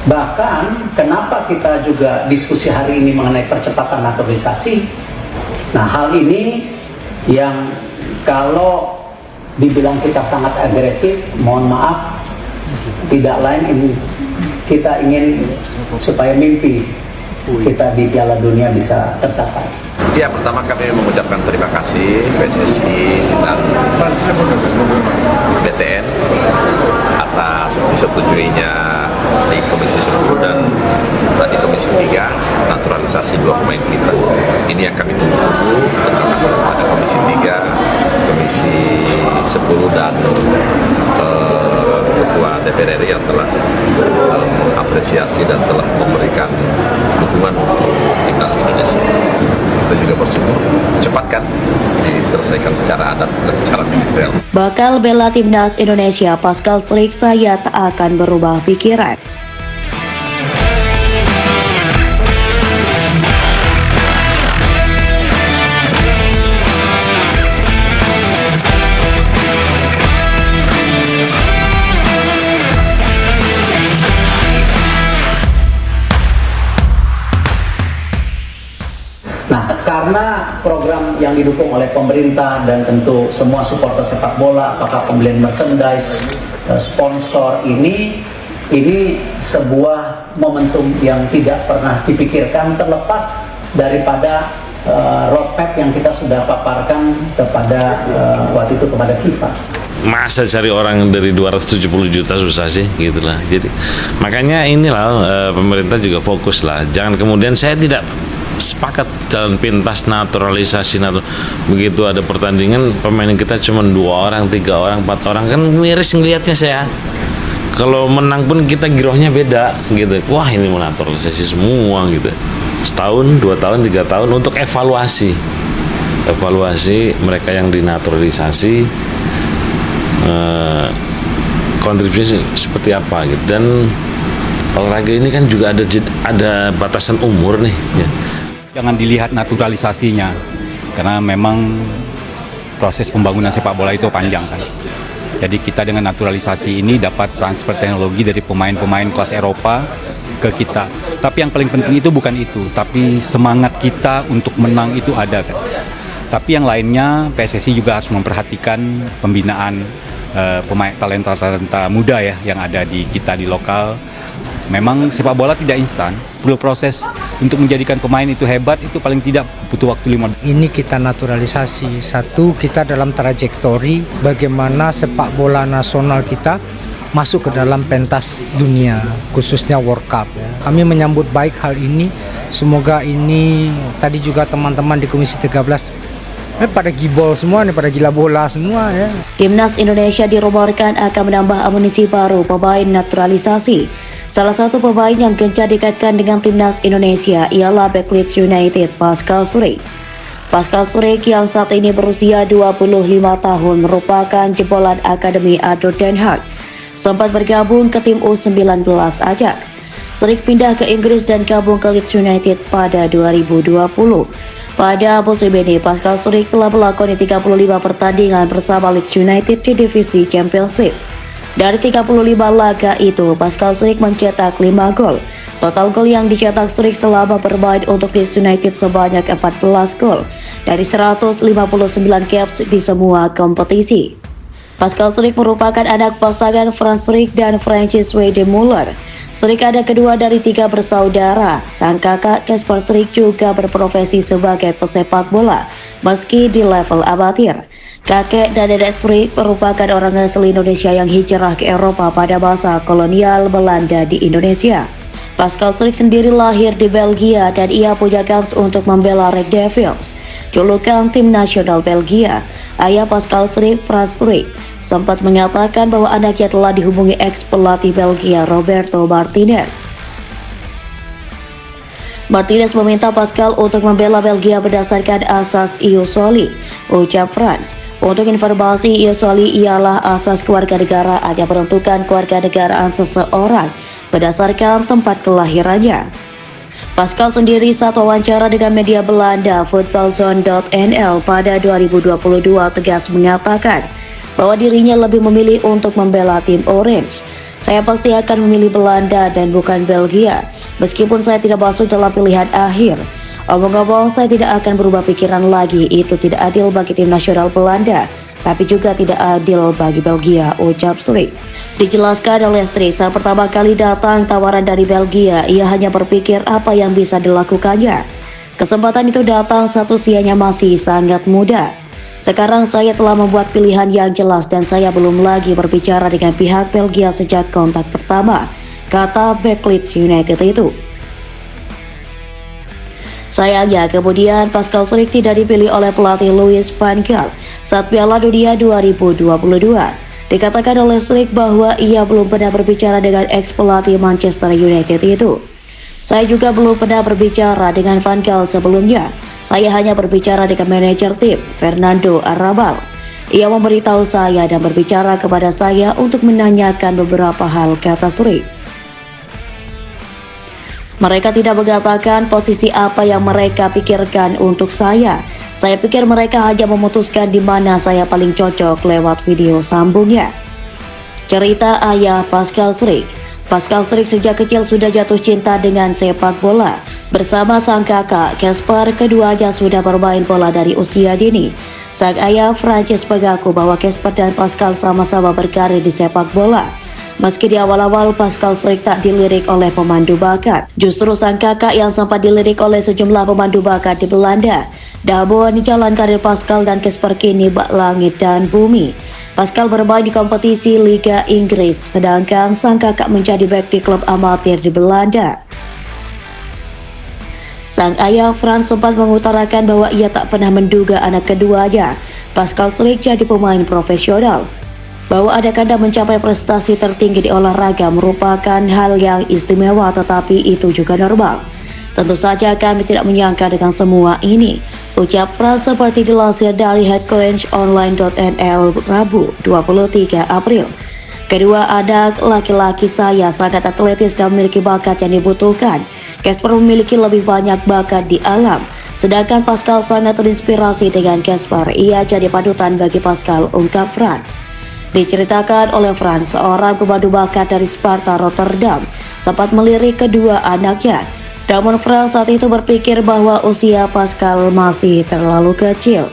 Bahkan kenapa kita juga diskusi hari ini mengenai percepatan naturalisasi. Nah, hal ini yang kalau dibilang kita sangat agresif, mohon maaf, tidak lain ini kita ingin supaya mimpi kita di Piala Dunia bisa tercapai. Ya, pertama kami mengucapkan terima kasih PSSI dan BTN atas disetujuinya di Komisi 10 dan tadi Komisi 3 naturalisasi 2 pemain kita. Ini yang kami tunggu-tunggu. Terima kasih kepada Komisi 3, Komisi 10 dan Ketua DPR RI yang telah mengapresiasi dan telah memberikan dukungan untuk timnas Indonesia. Kita juga bersyukur cepatkan diselesaikan secara adat dan secara militer. Bakal bela timnas Indonesia Pascal Struijk saya tak akan berubah pikiran. Nah, karena program yang didukung oleh pemerintah dan tentu semua supporter sepak bola, apakah pembelian merchandise, sponsor ini sebuah momentum yang tidak pernah dipikirkan terlepas daripada roadmap yang kita sudah paparkan kepada waktu itu kepada FIFA. Masa cari orang dari 270 juta susah sih gitulah. Jadi makanya inilah pemerintah juga fokus lah. Jangan kemudian saya tidak sepakat jalan pintas naturalisasi begitu ada pertandingan pemain kita cuma 2 orang, 3 orang, 4 orang kan miris ngelihatnya saya. Kalau menang pun kita girohnya beda gitu. Wah, ini mau naturalisasi semua gitu. Setahun, 2 tahun, 3 tahun untuk evaluasi mereka yang dinaturalisasi kontribusinya seperti apa gitu. Dan olahraga ini kan juga ada batasan umur nih ya. Jangan dilihat naturalisasinya, karena memang proses pembangunan sepak bola itu panjang kan. Jadi kita dengan naturalisasi ini dapat transfer teknologi dari pemain-pemain kelas Eropa ke kita. Tapi yang paling penting itu bukan itu, tapi semangat kita untuk menang itu ada kan. Tapi yang lainnya PSSI juga harus memperhatikan pembinaan pemain talenta muda ya yang ada di kita di lokal. Memang sepak bola tidak instan, perlu proses untuk menjadikan pemain itu hebat, itu paling tidak butuh waktu 5. Ini kita naturalisasi, satu kita dalam trajektori bagaimana sepak bola nasional kita masuk ke dalam pentas dunia, khususnya World Cup. Kami menyambut baik hal ini, semoga ini tadi juga teman-teman di Komisi 13 pada gibol semua nih, pada gila bola semua ya. Timnas Indonesia dirumorekan akan menambah amunisi baru pemain naturalisasi. Salah satu pemain yang gencar dikaitkan dengan timnas Indonesia ialah bek Leeds United Pascal Struijk. Pascal Struijk yang saat ini berusia 25 tahun merupakan jebolan Akademi Ado Den Haag. Sempat bergabung ke tim U19 Ajax. Struijk pindah ke Inggris dan gabung ke Leeds United pada 2020. Pada musim ini, Pascal Struijk telah melakoni 35 pertandingan bersama Leeds United di divisi Championship. Dari 35 laga itu, Pascal Struijk mencetak 5 gol. Total gol yang dicetak Struijk selama bermain untuk Leeds United sebanyak 14 gol dari 159 caps di semua kompetisi. Pascal Struijk merupakan anak pasangan Frans Struijk dan Francis Weidemuller. Struijk ada kedua dari 3 bersaudara. Sang kakak Casper Struijk juga berprofesi sebagai pesepak bola, meski di level amatir. Kakek dan nenek Struijk merupakan orang asli Indonesia yang hijrah ke Eropa pada masa kolonial Belanda di Indonesia. Pascal Struijk sendiri lahir di Belgia dan ia punya kans untuk membela Red Devils, julukan tim nasional Belgia. Ayah Pascal Struijk, Frans Struijk, sempat mengatakan bahwa anaknya telah dihubungi ex-pelatih Belgia Roberto Martinez. Martinez meminta Pascal untuk membela Belgia berdasarkan asas ius-soli, ucap Frans. Untuk informasi, ius-soli ialah asas kewarganegaraan yang menentukan kewarganegaraan seseorang berdasarkan tempat kelahirannya. Pascal sendiri saat wawancara dengan media Belanda Voetbalzone.nl pada 2022 tegas mengatakan bahwa dirinya lebih memilih untuk membela tim Orange. Saya pasti akan memilih Belanda dan bukan Belgia, meskipun saya tidak masuk dalam pilihan akhir. Omong-omong, saya tidak akan berubah pikiran lagi. Itu tidak adil bagi tim nasional Belanda, tapi juga tidak adil bagi Belgia, ucap Struijk. Dijelaskan oleh Struijk, saat pertama kali datang tawaran dari Belgia, ia hanya berpikir apa yang bisa dilakukannya. Kesempatan itu datang saat usianya masih sangat muda. Sekarang saya telah membuat pilihan yang jelas dan saya belum lagi berbicara dengan pihak Belgia sejak kontak pertama, kata bek Leeds United itu. Sayangnya kemudian Pascal Struijk tidak dipilih oleh pelatih Louis van Gaal saat Piala Dunia 2022. Dikatakan oleh Struijk bahwa ia belum pernah berbicara dengan ex-pelatih Manchester United itu. Saya juga belum pernah berbicara dengan Van Gaal sebelumnya. Saya hanya berbicara dengan manajer tim, Fernando Arrabal. Ia memberitahu saya dan berbicara kepada saya untuk menanyakan beberapa hal, kata Struijk. Mereka tidak mengatakan posisi apa yang mereka pikirkan untuk saya. Saya pikir mereka hanya memutuskan di mana saya paling cocok lewat video sambungnya. Cerita ayah Pascal Struijk. Pascal Struijk sejak kecil sudah jatuh cinta dengan sepak bola. Bersama sang kakak, Kasper, keduanya sudah bermain bola dari usia dini. Sang ayah, Francis, mengaku bahwa Kasper dan Pascal sama-sama berkarir di sepak bola. Meski di awal-awal Pascal Struijk tak dilirik oleh pemandu bakat, justru sang kakak yang sempat dilirik oleh sejumlah pemandu bakat di Belanda. Namun jalan karir Pascal dan Kasper kini bak langit dan bumi. Pascal bermain di kompetisi Liga Inggris, sedangkan sang kakak menjadi bek di klub amatir di Belanda. Sang ayah Frans sempat mengutarakan bahwa ia tak pernah menduga anak keduanya, Pascal Struijk, jadi pemain profesional. Bahwa anak-anak mencapai prestasi tertinggi di olahraga merupakan hal yang istimewa, tetapi itu juga normal. Tentu saja kami tidak menyangka dengan semua ini, ucap Frans seperti dilansir dari headcoachingonline.nl Rabu 23 April. Kedua anak laki-laki saya sangat atletis dan memiliki bakat yang dibutuhkan. Kasper memiliki lebih banyak bakat di alam, sedangkan Pascal sangat terinspirasi dengan Kasper. Ia jadi panutan bagi Pascal, ungkap Frans. Diceritakan oleh Frans, seorang pemandu bakat dari Sparta Rotterdam sempat melirik kedua anaknya. Namun Frans saat itu berpikir bahwa usia Pascal masih terlalu kecil.